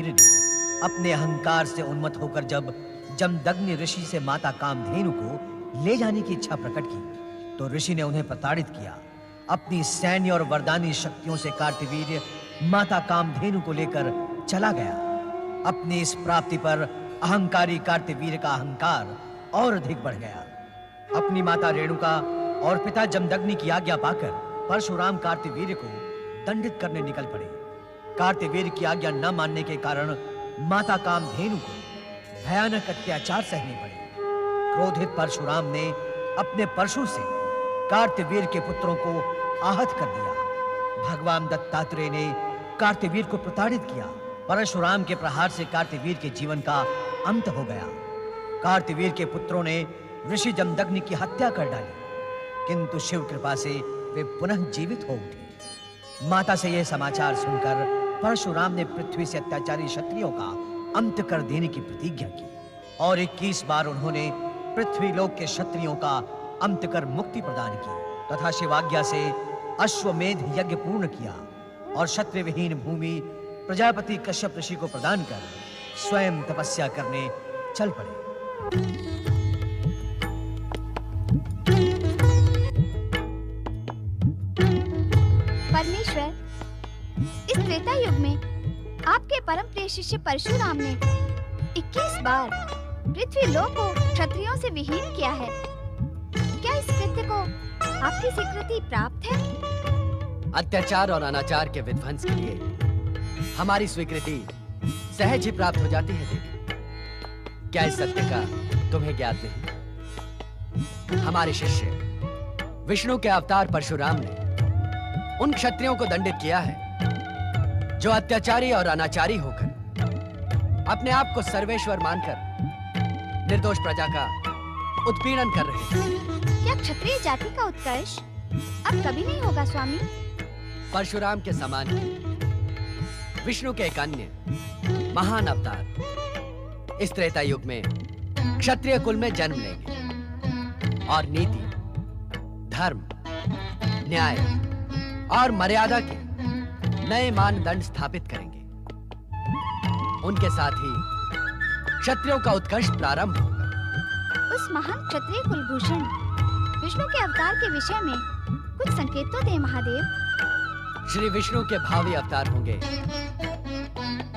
कार्तवीर्य ने अपने अहंकार से उन्मत्त होकर जब जमदग्नि ऋषि से माता कामधेनु को ले जाने की इच्छा प्रकट की, तो ऋषि ने उन्हें प्रताड़ित किया। अपनी सैन्य और वरदानी शक्तियों से कार्तवीर्य माता कामधेनु को लेकर चला गया। अपनी इस प्राप्ति पर अहंकारी कार्तवीर्य का अहंकार और अधिक बढ़ गया। अपनी माता रेणुका और पिता जमदग्नि की आज्ञा पाकर परशुराम कार्तवीर्य को दंडित करने निकल पड़े। कार्तवीर्य की आज्ञा न मानने के कारण माता कामधेनु को भयानक अत्याचार सहने पड़े। क्रोधित परशुराम ने अपने परशु से कार्तवीर्य के पुत्रों को आहत कर दिया। भगवान दत्तात्रेय ने कार्तवीर्य को प्रताड़ित किया। परशुराम के प्रहार से कार्तवीर्य के जीवन का अंत हो गया। कार्तवीर्य के पुत्रों ने ऋषि जमदग्नि की हत्या कर डाली, किंतु शिव कृपा से वे पुनः जीवित हो उठे। माता से यह समाचार सुनकर परशुराम ने पृथ्वी से अत्याचारी क्षत्रियों का अंत कर देने की प्रतिज्ञा की और 21 बार उन्होंने पृथ्वी लोक के क्षत्रियों का अंत कर मुक्ति प्रदान की तथा शिवाज्ञा से अश्वमेध यज्ञ पूर्ण किया और क्षत्रिय विहीन भूमि प्रजापति कश्यप ऋषि को प्रदान कर स्वयं तपस्या करने चल पड़े। परमेश्वर, इस त्रेता युग में आपके परम प्रिय शिष्य परशुराम ने 21 बार पृथ्वी लोक को क्षत्रियों से विहीन किया है। क्या इस कृत्य को आपकी स्वीकृति प्राप्त है? अत्याचार और अनाचार के विध्वंस के लिए हमारी स्वीकृति सहज ही प्राप्त हो जाती है देवी। क्या इस सत्य का तुम्हें ज्ञात नहीं? हमारे शिष्य विष्णु के अवतार परशुराम ने उन क्षत्रियों को दंडित किया है जो अत्याचारी और अनाचारी होकर अपने आप को सर्वेश्वर मानकर निर्दोष प्रजा का उत्पीड़न कर रहे थे। क्या क्षत्रिय जाति का उत्कर्ष अब कभी नहीं होगा स्वामी? परशुराम के समान ही विष्णु के एक अन्य महान अवतार इस त्रेता युग में क्षत्रिय कुल में जन्म लेंगे और नीति, धर्म, न्याय और मर्यादा के नए मानदंड स्थापित करेंगे। उनके साथ ही क्षत्रियों का उत्कर्ष प्रारंभ होगा। उस महान क्षत्रिय कुलभूषण विष्णु के अवतार के विषय में कुछ संकेत तो दे महादेव। श्री विष्णु के भावी अवतार होंगे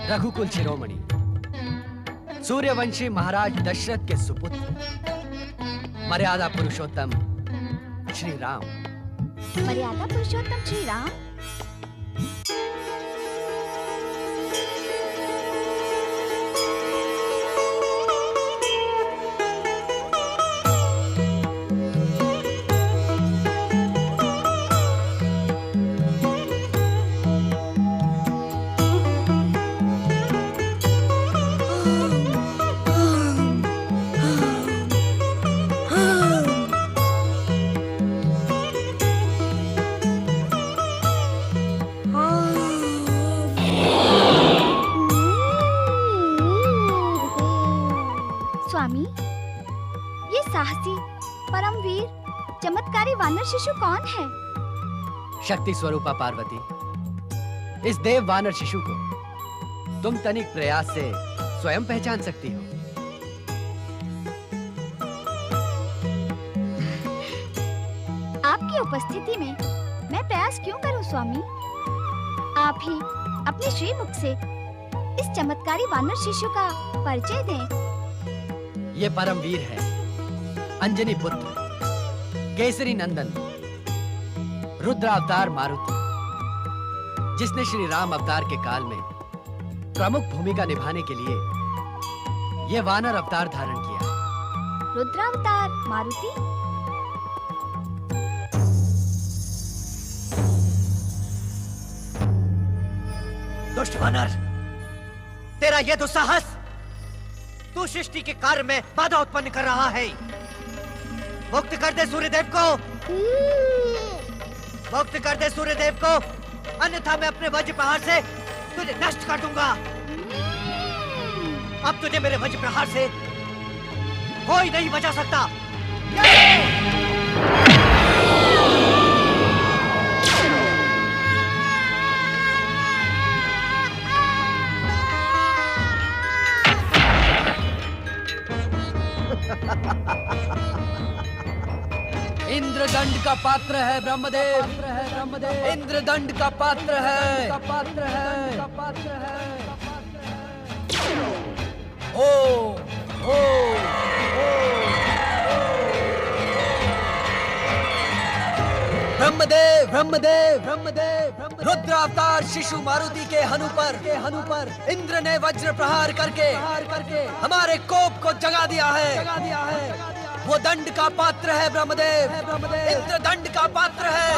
रघुकुल शिरोमणि सूर्यवंशी महाराज दशरथ के सुपुत्र मर्यादा पुरुषोत्तम श्री राम। मर्यादा पुरुषोत्तम श्री राम? शिशु कौन है? शक्ति स्वरूपा पार्वती, इस देव वानर शिशु को तुम तनिक प्रयास से स्वयं पहचान सकती हो। आपकी उपस्थिति में मैं प्रयास क्यों करूं स्वामी? आप ही अपने श्रीमुख से इस चमत्कारी वानर शिशु का परिचय दें। ये परम वीर है अंजनी पुत्र केसरी नंदन रुद्र अवतार मारुति, जिसने श्री राम अवतार के काल में प्रमुख भूमिका निभाने के लिए यह वानर अवतार धारण किया। रुद्र अवतार मारुति? दुष्ट वानर, तेरा यह दुस्साहस तू सृष्टि के कार्य में बाधा उत्पन्न कर रहा है। मुक्त कर दे सूर्यदेव को, मुक्त कर दे सूर्यदेव को, अन्यथा मैं अपने वज्र प्रहार से तुझे नष्ट कर दूंगा। अब तुझे मेरे वज्र प्रहार से कोई नहीं बचा सकता। इंद्रदंड का पात्र है ब्रह्मदेव, इंद्रदंड का पात्र है। ओ ओ ब्रह्मदेव ब्रह्मदेव ब्रह्मदेव रुद्र अवतार शिशु मारुति के हनु पर इंद्र ने वज्र प्रहार करके हमारे कोप को जगा दिया है। वो दंड का पात्र है ब्रह्मदेव, इंद्र दंड का पात्र है।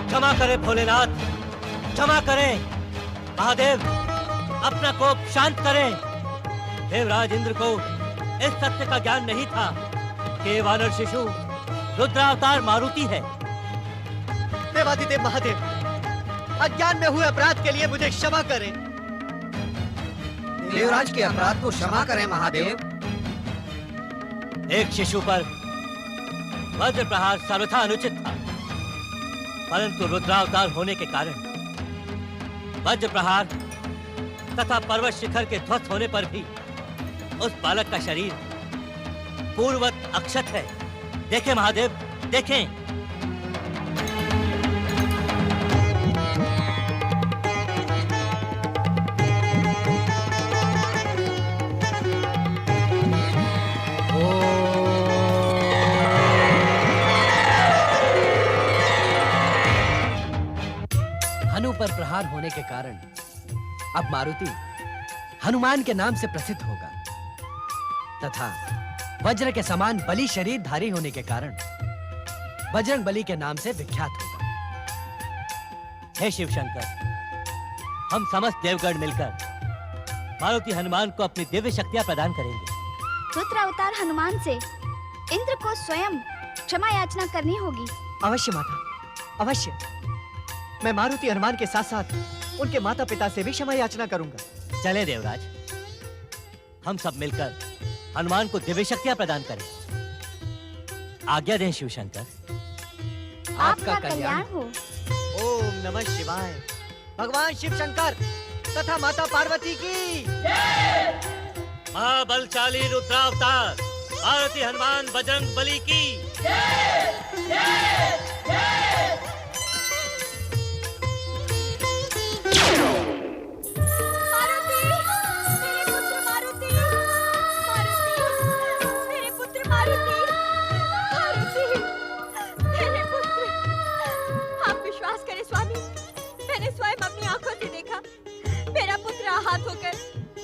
क्षमा करें भोलेनाथ, क्षमा करें महादेव, अपना कोप शांत करें। देवराज इंद्र को इस सत्य का ज्ञान नहीं था कि ये वानर शिशु रुद्रावतार मारुति है। देवादिदेव महादेव, अज्ञान में हुए अपराध के लिए मुझे क्षमा करें। देवराज के अपराध को क्षमा करें महादेव। एक शिशु पर वज्र प्रहार सर्वथा अनुचित था, परंतु रुद्रावतार होने के कारण वज्र प्रहार तथा पर्वत शिखर के ध्वस्त होने पर भी उस बालक का शरीर पूर्ववत अक्षत है। देखें महादेव, देखें। हनु पर प्रहार होने के कारण अब मारुति हनुमान के नाम से प्रसिद्ध होगा तथा वज्र के समान बलि शरीरधारी होने के कारण बजरंग बली के नाम से विख्यात होगा। हे शिव शंकर, हम समस्त देवगण मिलकर मारुति हनुमान को अपनी दिव्य शक्तियां प्रदान करेंगे। रुद्र अवतार हनुमान से इंद्र को स्वयं क्षमा याचना करनी होगी। अवश्य माता, अवश्य। मैं मारुति हनुमान के साथ साथ उनके माता पिता से भी क्षमा याचना करूंगा। चले देवराज, हम सब मिलकर हनुमान को दिव्य शक्तियां प्रदान करें। आज्ञा दें शिव शंकर। आपका कल्याण हो। ओम नमः शिवाय। भगवान शिव शंकर तथा माता पार्वती की महाबलशाली रुद्रावतार मारुति हनुमान बजरंग बली की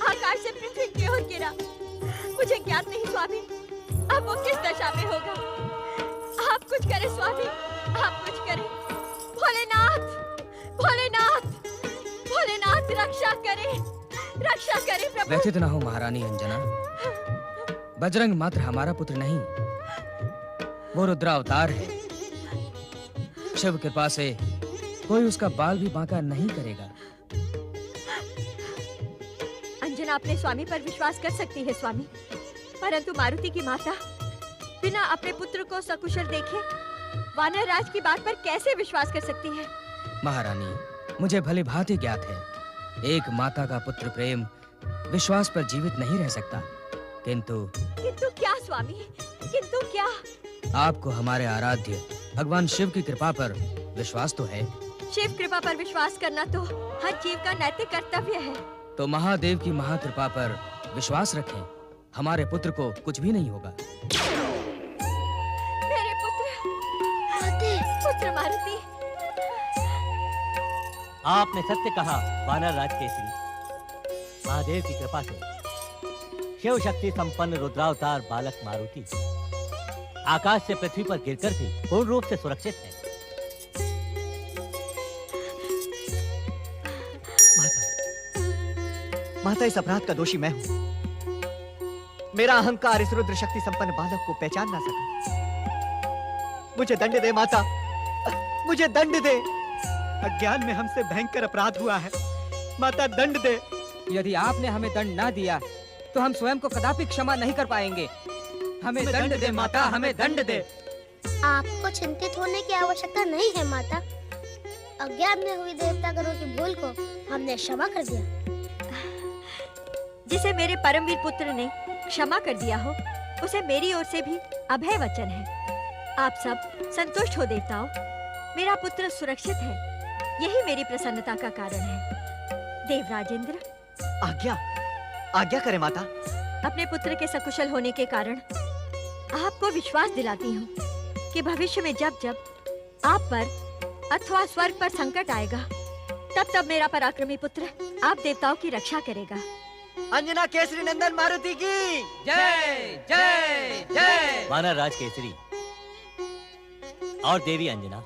आकाश से पृथ्वी की ओर गिरा। मुझे ज्ञात नहीं स्वामी, अब वो किस दशा में होगा। आप कुछ करें स्वामी, आप कुछ करें। भोलेनाथ, भोलेनाथ, भोलेनाथ रक्षा करें प्रभु। व्यथित न हो महारानी अंजना, बजरंग मात्र हमारा पुत्र नहीं, वो रुद्रावतार है। शिव कृपा से कोई उसका बाल भी बांका नहीं करेगा। अंजना अपने स्वामी पर विश्वास कर सकती है स्वामी, परंतु मारुति की माता बिना अपने पुत्र को सकुशल देखे वानर राज की बात पर कैसे विश्वास कर सकती है। महारानी, मुझे भली भांति ज्ञात है, एक माता का पुत्र प्रेम विश्वास पर जीवित नहीं रह सकता। किंतु क्या स्वामी, किंतु क्या? आपको हमारे आराध्य भगवान शिव की कृपा पर विश्वास तो है। शिव कृपा पर विश्वास करना तो हर जीव का नैतिक कर्तव्य है। तो महादेव की महाकृपा पर विश्वास रखें, हमारे पुत्र को कुछ भी नहीं होगा। मेरे पुत्र मारुति। आपने सत्य कहा वानर राज केसरी। महादेव की कृपा से शिव शक्ति संपन्न रुद्रावतार बालक मारुति आकाश से पृथ्वी पर गिरकर भी पूर्ण रूप से सुरक्षित है। माता, इस अपराध का दोषी मैं हूं। मेरा अहंकार इस रुद्र शक्ति संपन्न बालक को पहचान ना सका। मुझे दंड दे माता, मुझे दंड दे। अज्ञान में हमसे भयंकर अपराध हुआ है। माता दंड दे। यदि आपने हमें दंड ना दिया तो हम स्वयं को कदापि क्षमा नहीं कर पाएंगे। हमें दंड दे माता, हमें दंड दे। आपको चिंतित होने की आवश्यकता नहीं है माता। अज्ञान में हुई देवतागणों की भूल को हमने क्षमा कर दिया। जिसे मेरे परमवीर पुत्र ने क्षमा कर दिया हो, उसे मेरी ओर से भी अभय वचन है। आप सब संतुष्ट हो देवताओं, मेरा पुत्र सुरक्षित है, यही मेरी प्रसन्नता का कारण है। देवराजेंद्र, आज्ञा आज्ञा करे माता। अपने पुत्र के सकुशल होने के कारण आपको विश्वास दिलाती हूँ कि भविष्य में जब जब आप पर अथवा स्वर्ग पर संकट आएगा, तब तब मेरा पराक्रमी पुत्र आप देवताओं की रक्षा करेगा। अंजना केसरी नंदन मारुति की जय जय जय। वानर राज केसरी और देवी अंजना,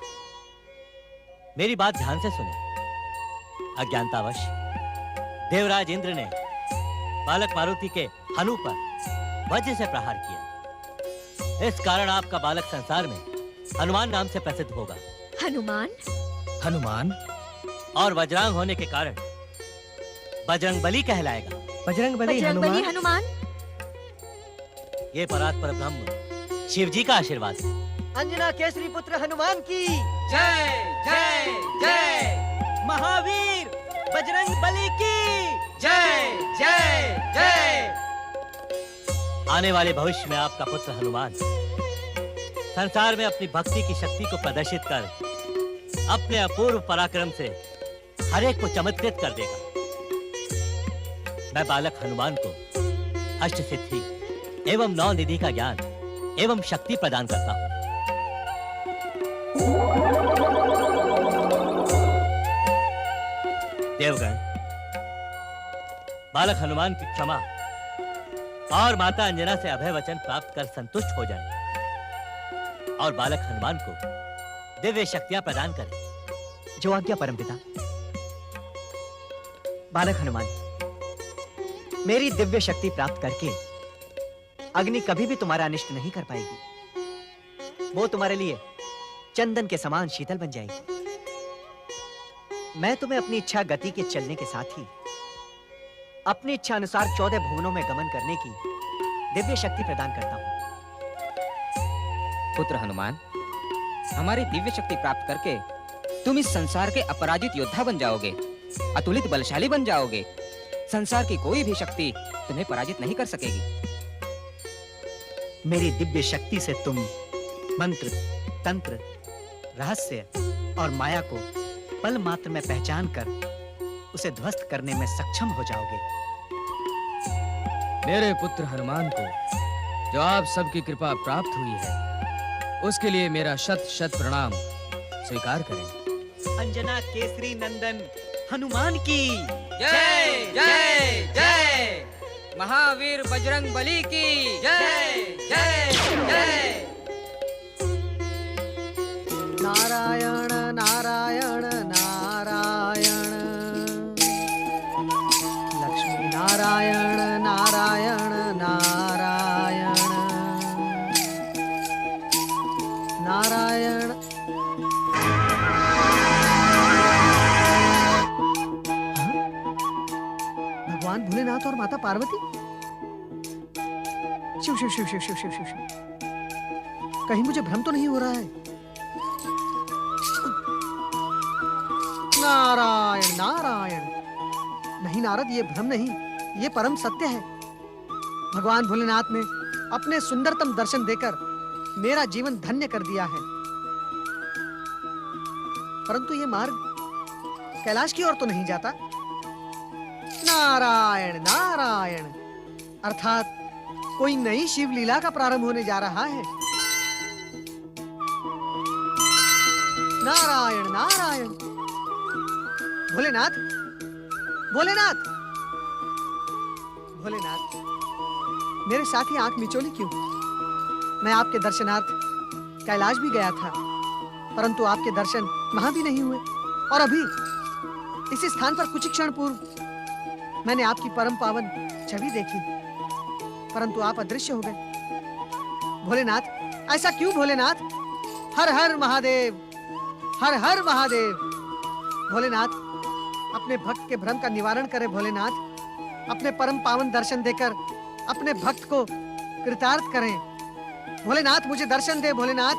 मेरी बात ध्यान से सुने। अज्ञानतावश देवराज इंद्र ने बालक मारुति के हनु पर वज्र से प्रहार किया। इस कारण आपका बालक संसार में हनुमान नाम से प्रसिद्ध होगा। हनुमान? हनुमान? और वज्रांग होने के कारण बजरंगबली कहलाएगा। बजरंगबली बजरंगबली हनुमान? ये परात्पर ब्रह्म शिव जी का आशीर्वाद है। अंजना केसरी पुत्र हनुमान की जय जय जय। महावीर बजरंगबली की जय जय जय। आने वाले भविष्य में आपका पुत्र हनुमान संसार में अपनी भक्ति की शक्ति को प्रदर्शित कर अपने अपूर्व पराक्रम से हर एक को चमत्कृत कर देगा। मैं बालक हनुमान को अष्ट सिद्धि एवं 9 निधि का ज्ञान एवं शक्ति प्रदान करता हूँ। देवगण, बालक हनुमान की क्षमा और माता अंजना से अभय वचन प्राप्त कर संतुष्ट हो जाए और बालक हनुमान को दिव्य शक्तियां प्रदान करें। जो आज्ञा परमपिता। बालक हनुमान, मेरी दिव्य शक्ति प्राप्त करके अग्नि कभी भी तुम्हारा अनिष्ट नहीं कर पाएगी। वो तुम्हारे लिए चंदन के समान शीतल बन जाएगी। मैं तुम्हें अपनी इच्छा गति के चलने के साथ ही अपनी इच्छा अनुसार 14 भुवनों में गमन करने की दिव्य शक्ति प्रदान करता हूं। पुत्र हनुमान, हमारी दिव्य शक्ति प्राप्त करके तुम इस संसार के अपराजित योद्धा बन जाओगे, अतुलित बलशाली बन जाओगे। संसार की कोई भी शक्ति तुम्हें पराजित नहीं कर सकेगी। मेरी दिव्य शक्ति से तुम मंत्र, तंत्र, रहस्य और माया को पल मात्र में पहचान कर उसे ध्वस्त करने में सक्षम हो जाओगे। मेरे पुत्र हनुमान को जो आप सबकी कृपा प्राप्त हुई है, उसके लिए मेरा शत शत प्रणाम स्वीकार करें। अंजना केसरी नंदन हनुमान की जय जय जय। महावीर बजरंगबली की जय जय जय। नारायण नारायण नारायण, लक्ष्मी नारायण नारायण नारायण नारायण। भगवान भोलेनाथ और माता पार्वती? शिव शिव शिव शिव शिव शिव शिव शिव। कहीं मुझे भ्रम तो नहीं हो रहा है? नारायण नारायण। नहीं नारद, ये भ्रम नहीं, ये परम सत्य है। भगवान भोलेनाथ ने अपने सुंदरतम दर्शन देकर मेरा जीवन धन्य कर दिया है। परंतु ये मार्ग कैलाश की ओर तो नहीं जाता। नारायण नारायण, अर्थात कोई नई शिव लीला का प्रारंभ होने जा रहा है। नारायण नारायण। भोलेनाथ भोलेनाथ भोलेनाथ, मेरे साथ ही आंख मिचोली क्यों? मैं आपके दर्शनार्थ कैलाश भी गया था, परंतु आपके दर्शन वहां भी नहीं हुए। और अभी इसी स्थान पर कुछ क्षण पूर्व मैंने आपकी परम पावन छवि देखी, परंतु आप अदृश्य हो गए। भोलेनाथ, ऐसा क्यों भोलेनाथ? हर हर महादेव, हर हर महादेव। भोलेनाथ, अपने भक्त के भ्रम का निवारण करे भोलेनाथ। अपने परम पावन दर्शन देकर अपने भक्त को कृतार्थ करें। भोलेनाथ, मुझे दर्शन दे। भोलेनाथ,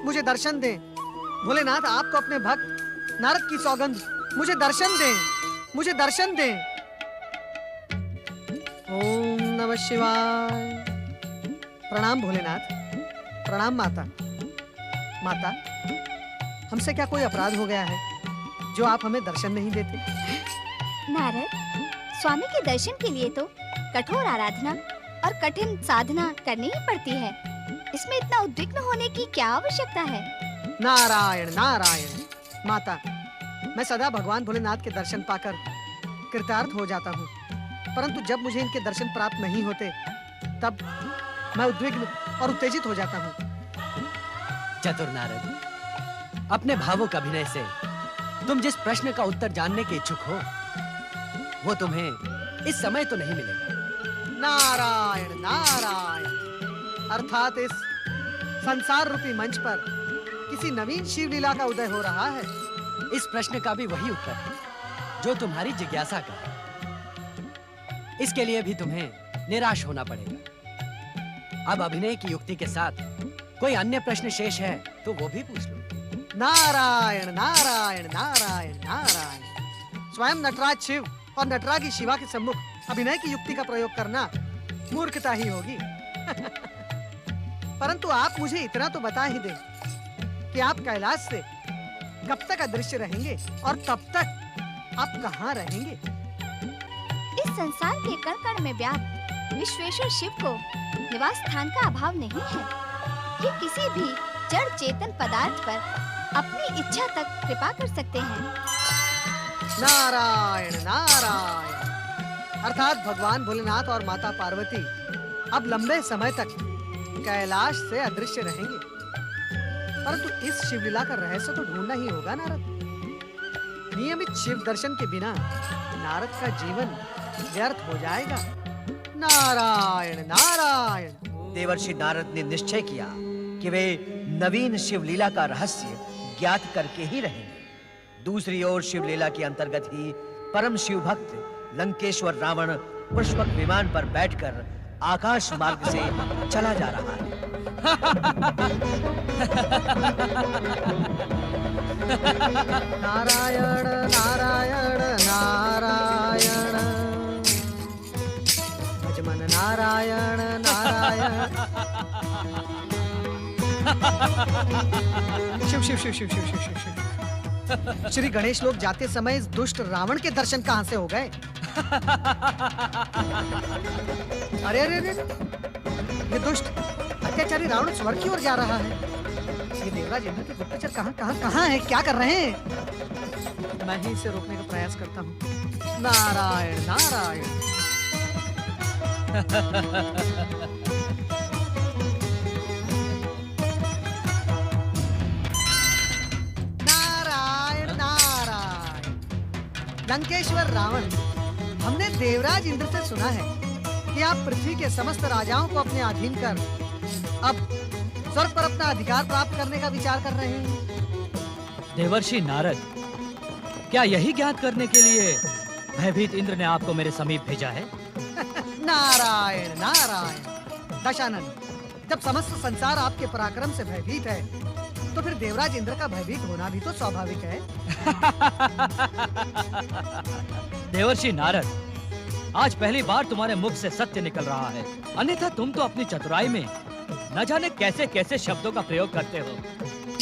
मुझे दर्शन दे। भोलेनाथ, आपको अपने भक्त नारद की सौगंध, मुझे दर्शन दें, मुझे दर्शन दें। ओम नमः शिवाय। प्रणाम भोलेनाथ, प्रणाम माता। माता, हमसे क्या कोई अपराध हो गया है जो आप हमें दर्शन नहीं देते? नारद, स्वामी के दर्शन के लिए तो कठोर आराधना और कठिन साधना करनी ही पड़ती है। इसमें इतना उद्विग्न होने की क्या आवश्यकता है? नारायण नारायण। माता, मैं सदा भगवान भोलेनाथ के दर्शन पाकर कृतार्थ हो जाता हूँ, परंतु जब मुझे इनके दर्शन प्राप्त नहीं होते तब मैं उद्विग्न और उत्तेजित हो जाता हूँ। चतुर नारद, अपने भावुक अभिनय से तुम जिस प्रश्न का उत्तर जानने के इच्छुक हो वो तुम्हें इस समय तो नहीं मिलेगा। नारायण नारायण। अर्थात इस संसार रूपी मंच पर किसी नवीन शिव लीला का उदय हो रहा है। इस प्रश्न का भी वही उत्तर है जो तुम्हारी जिज्ञासा का है। इसके लिए भी तुम्हें निराश होना पड़ेगा। अब अभिनय की युक्ति के साथ कोई अन्य प्रश्न शेष है तो वो भी पूछ लो। नारायण नारायण नारायण नारायण। स्वयं नटराज शिव और नटरागी शिवा के सम्मुख अभिनय की युक्ति का प्रयोग करना मूर्खता ही होगी। परंतु आप मुझे इतना तो बता ही दें कि आप कैलाश से कब तक अदृश्य रहेंगे और तब तक आप कहाँ रहेंगे? इस संसार के कण-कण में व्याप्त विश्वेश्वर शिव को निवास स्थान का अभाव नहीं है। ये किसी भी जड़ चेतन पदार्थ पर अपनी इच्छा तक कृपा कर सकते हैं। नारायण नारायण। अर्थात भगवान भोलेनाथ और माता पार्वती अब लंबे समय तक कैलाश से अदृश्य रहेंगे। परंतु इस शिवलीला का रहस्य तो ढूंढना ही होगा नारद। नियमित शिव दर्शन के बिना नारद का जीवन व्यर्थ हो जाएगा। नारायण नारायण। देवर्षि नारद ने निश्चय किया कि वे नवीन शिवलीला का रहस्य ज्ञात करके ही रहेंगे। दूसरी ओर शिवलीला के अंतर्गत ही परम शिव भक्त लंकेश्वर रावण पुष्पक विमान पर बैठकर आकाश मार्ग से चला जा रहा है। नारायण नारायण नारायण। भजमन नारायण नारायण। शिव शिव शिव शिव शिव शिव शिव शिव। श्री गणेश लोग जाते समय इस दुष्ट रावण के दर्शन कहां से हो गए? अरे अरे अरे, ये दुष्ट अत्याचारी रावण स्वर्ग की ओर जा रहा है। ये देवराज इंद्र के गुप्तचर कहां कहां कहां हैं? क्या कर रहे हैं? मैं ही इसे रोकने का प्रयास करता हूँ। नारायण नारायण। नारायण नारायण। लंकेश्वर रावण, हमने देवराज इंद्र से सुना है कि आप पृथ्वी के समस्त राजाओं को अपने अधीन कर अब स्वर्ग पर अपना अधिकार प्राप्त करने का विचार कर रहे हैं। देवर्षि नारद, क्या यही ज्ञात करने के लिए भयभीत इंद्र ने आपको मेरे समीप भेजा है? नारायण नारायण। दशानन, जब समस्त संसार आपके पराक्रम से भयभीत है तो फिर देवराज इंद्र का भयभीत होना भी तो स्वाभाविक है। देवर्षि नारद, आज पहली बार तुम्हारे मुख से सत्य निकल रहा है, अन्यथा तुम तो अपनी चतुराई में न जाने कैसे कैसे शब्दों का प्रयोग करते हो।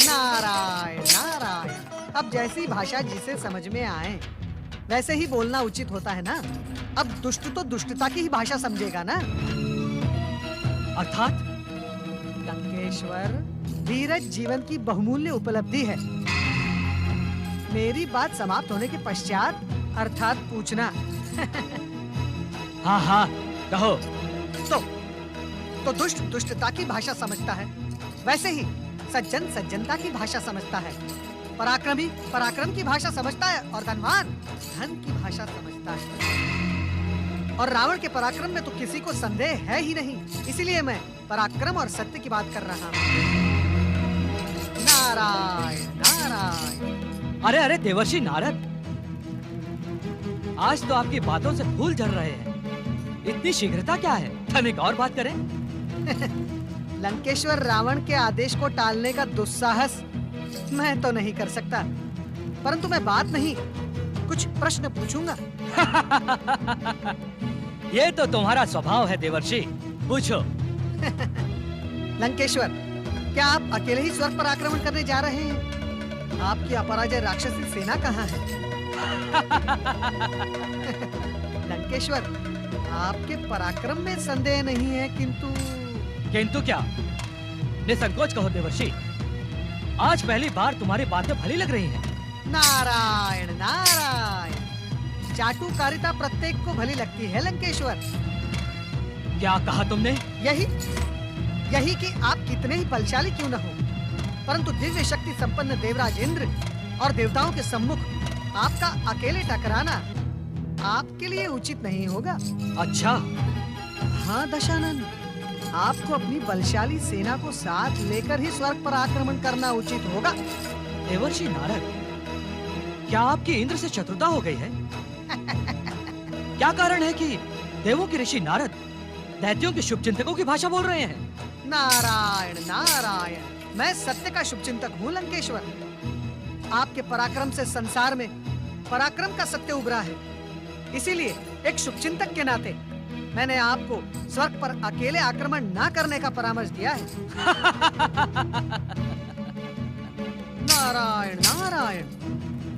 नारायण नारायण। अब जैसी भाषा जिसे समझ में आए वैसे ही बोलना उचित होता है ना। अब दुष्ट तो दुष्टता की ही भाषा समझेगा ना। अर्थात लंकेश्वर, धीरज जीवन की बहुमूल्य उपलब्धि है। मेरी बात समाप्त होने के पश्चात अर्थात पूछना। हाँ हाँ कहो। तो दुष्ट दुष्टता की भाषा समझता है, वैसे ही सज्जन सज्जनता की भाषा समझता है, पराक्रमी पराक्रम की भाषा समझता है और धनवान धन की भाषा समझता है। और रावण के पराक्रम में तो किसी को संदेह है ही नहीं, इसीलिए मैं पराक्रम और सत्य की बात कर रहा हूँ। नारायण नारायण। अरे अरे देवर्षि नारद, आज तो आपकी बातों से फूल झड़ रहे हैं। इतनी शीघ्रता क्या है? तनिक और बात करें। लंकेश्वर, रावण के आदेश को टालने का दुस्साहस मैं तो नहीं कर सकता, परंतु मैं बात नहीं, कुछ प्रश्न पूछूंगा। ये तो तुम्हारा स्वभाव है देवर्षि, पूछो। लंकेश्वर, क्या आप अकेले ही स्वर्ग पर आक्रमण करने जा रहे हैं? आपकी अपराजय राक्षसी सेना कहाँ है? लंकेश्वर, आपके पराक्रम में संदेह नहीं है, किंतु क्या? निसंकोच कहो देवर्षि, आज पहली बार तुम्हारी बातें भली लग रही हैं। नारायण नारायण, चाटुकारिता प्रत्येक को भली लगती है लंकेश्वर। क्या कहा तुमने? यही कि आप कितने ही बलशाली क्यों न हो, परंतु दिव्य शक्ति संपन्न देवराज इंद्र और देवताओं के सम्मुख आपका अकेले टकराना आपके लिए उचित नहीं होगा। अच्छा। हाँ दशानन, आपको अपनी बलशाली सेना को साथ लेकर ही स्वर्ग पर आक्रमण करना उचित होगा। देवर्षि नारद, क्या आपकी इंद्र से शत्रुता हो गई है? क्या कारण है कि देवों के ऋषि नारद दैत्यों के शुभचिंतकों की भाषा बोल रहे हैं? नारायण नारायण, मैं सत्य का शुभचिंतक हूँ लंकेश्वर। आपके पराक्रम से संसार में पराक्रम का सत्य उभरा है, इसीलिए एक शुभचिंतक के नाते मैंने आपको स्वर्ग पर अकेले आक्रमण ना करने का परामर्श दिया है। नारायण नारायण।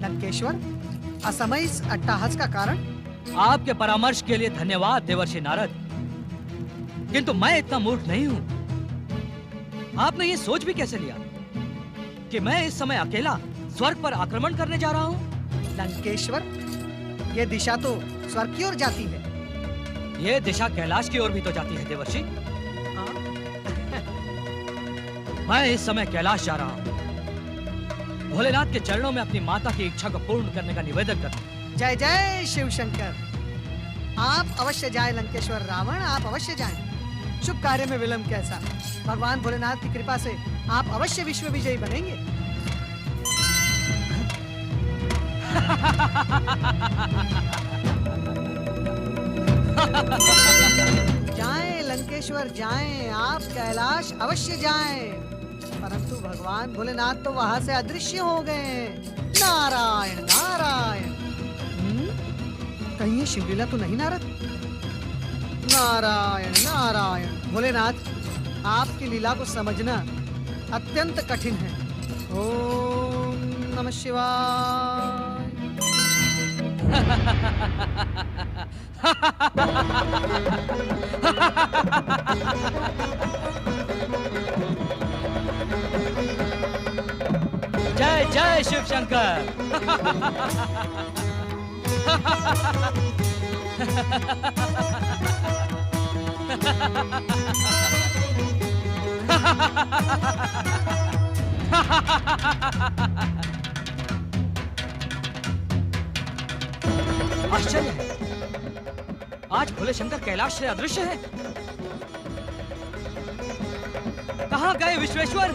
लंकेश्वर, असमय इस अट्टहास का कारण? आपके परामर्श के लिए धन्यवाद देवर्षि नारद, किंतु मैं इतना मूर्ख नहीं हूँ। आपने ये सोच भी कैसे लिया कि मैं इस समय अकेला स्वर्ग पर आक्रमण करने जा रहा हूँ? लंकेश्वर, ये दिशा तो स्वर्ग की ओर जाती है। ये दिशा कैलाश की ओर भी तो जाती है देवर्षि। मैं इस समय कैलाश जा रहा हूँ, भोलेनाथ के चरणों में अपनी माता की इच्छा को पूर्ण करने का निवेदन करता। जय जय शिव शंकर। आप अवश्य जाएं लंकेश्वर रावण, आप अवश्य जाएं। शुभ कार्य में विलंब कैसा? भगवान भोलेनाथ की कृपा से आप अवश्य विश्व विजयी बनेंगे। जाएं लंकेश्वर जाएं, आप कैलाश अवश्य जाएं, परंतु भगवान भोलेनाथ तो वहां से अदृश्य हो गए। नारायण नारायण। कहीं ये शिवलीला तो नहीं नारद? नारायण नारायण। भोलेनाथ, आपकी लीला को समझना अत्यंत कठिन है। ओम नमः शिवाय। जय जय शिव शंकर। आश्चर्य है, आज भोले शंकर कैलाश से अदृश्य है। कहाँ गए विश्वेश्वर,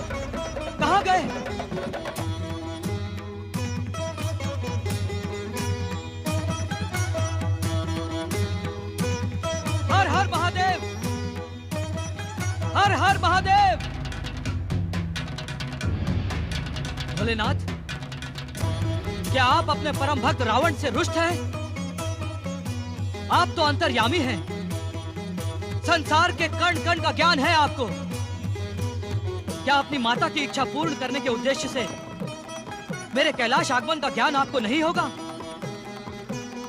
कहाँ गए? हर हर महादेव, हर हर महादेव। भोलेनाथ, क्या आप अपने परम भक्त रावण से रुष्ट हैं? आप तो अंतर्यामी हैं, संसार के कण कण का ज्ञान है आपको। क्या अपनी माता की इच्छा पूर्ण करने के उद्देश्य से मेरे कैलाश आगमन का ज्ञान आपको नहीं होगा?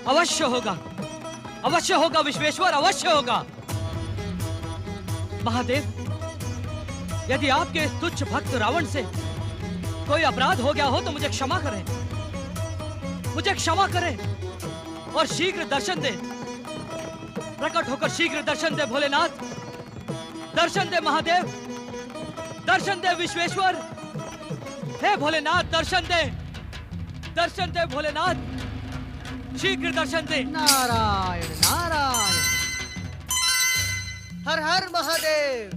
अवश्य होगा, अवश्य होगा विश्वेश्वर, अवश्य होगा। महादेव, यदि आपके इस तुच्छ भक्त रावण से कोई अपराध हो गया हो तो मुझे क्षमा करें, मुझे क्षमा करें और शीघ्र दर्शन दे। प्रकट होकर शीघ्र दर्शन दे भोलेनाथ, दर्शन दे महादेव, दर्शन दे विश्वेश्वर। हे भोलेनाथ, दर्शन दे, दर्शन दे भोलेनाथ, शीघ्र दर्शन दे। नारायण नारायण। हर हर महादेव,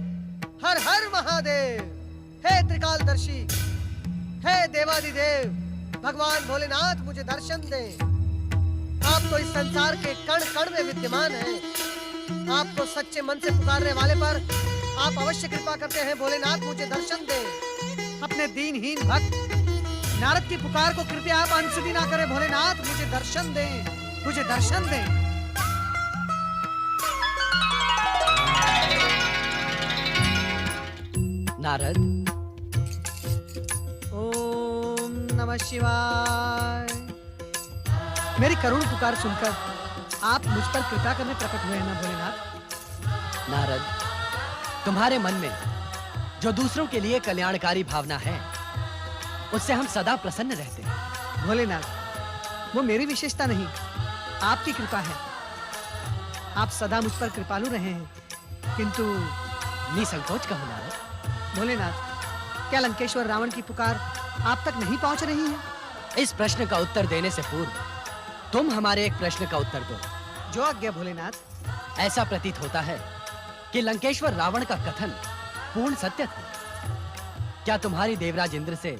हर हर महादेव। हे त्रिकालदर्शी, हे देवादिदेव, भगवान भोलेनाथ मुझे दर्शन दे। आप तो इस संसार के कण कण में विद्यमान हैं। आपको सच्चे मन से पुकारने वाले पर आप अवश्य कृपा करते हैं। भोलेनाथ मुझे दर्शन दे। अपने दीनहीन भक्त नारद की पुकार को कृपया आप अनसुनी ना करें भोलेनाथ। मुझे दर्शन दें, मुझे दर्शन दें। नारद, ओम नमः शिवाय। मेरी करुण पुकार सुनकर आप मुझ पर कृपा करने प्रकट हुए हैं ना भोलेनाथ। नारद, तुम्हारे मन में जो दूसरों के लिए कल्याणकारी भावना है, उससे हम सदा प्रसन्न रहते हैं। भोलेनाथ, वो मेरी विशेषता नहीं, आपकी कृपा है। आप सदा मुझ पर कृपालु रहे हैं, किंतु निसंकोच कहो नारद। भोलेनाथ, क्या लंकेश्वर रावण की पुकार आप तक नहीं पहुंच रही है? इस प्रश्न का उत्तर देने से पूर्व तुम हमारे एक प्रश्न का उत्तर दो। जो आज्ञा भोलेनाथ। ऐसा प्रतीत होता है कि लंकेश्वर रावण का कथन पूर्ण सत्य था। क्या तुम्हारी देवराज इंद्र से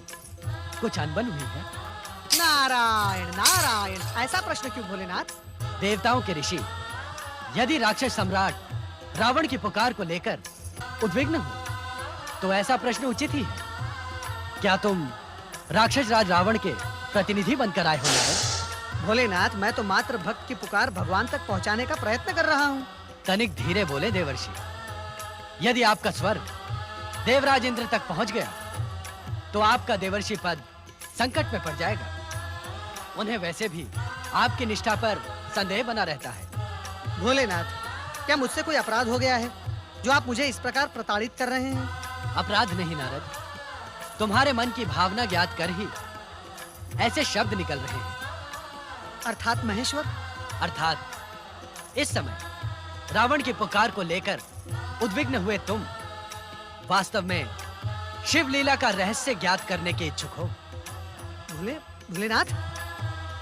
कुछ अनबन हुई है? नारायण नारायण, ऐसा प्रश्न क्यों भोलेनाथ? देवताओं के ऋषि यदि राक्षस सम्राट रावण की पुकार को लेकर उद्विग्न हो, तो ऐसा प्रश्न उचित ही है। क्या तुम राक्षस राज रावण के प्रतिनिधि बनकर आए हो नारद? भोलेनाथ, मैं तो मात्र भक्त की पुकार भगवान तक पहुंचाने का प्रयत्न कर रहा हूँ। तनिक धीरे बोले देवर्षि। यदि आपका स्वर देवराज इंद्र तक पहुंच गया, तो आपका देवर्षि पद संकट में पड़ जाएगा। उन्हें वैसे भी आपकी निष्ठा पर संदेह बना रहता है। भोलेनाथ, क्या मुझसे कोई अपराध हो गया है जो आप मुझे इस प्रकार प्रताड़ित कर रहे हैं? अपराध नहीं नारद, तुम्हारे मन की भावना ज्ञात कर ही ऐसे शब्द निकल रहे हैं। अर्थात महेश्वर? अर्थात इस समय रावण की पुकार को लेकर उद्विग्न हुए तुम वास्तव में शिव लीला का रहस्य ज्ञात करने के इच्छुक हो। भोलेनाथ,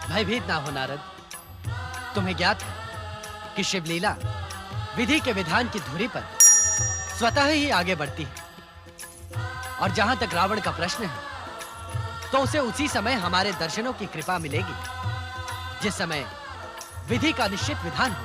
भयभीत ना हो नारद। तुम्हें ज्ञात है कि शिव लीला विधि के विधान की धुरी पर स्वतः ही आगे बढ़ती है, और जहां तक रावण का प्रश्न है, तो उसे उसी समय हमारे दर्शनों की कृपा मिलेगी, जिस समय विधि का निश्चित विधान हो।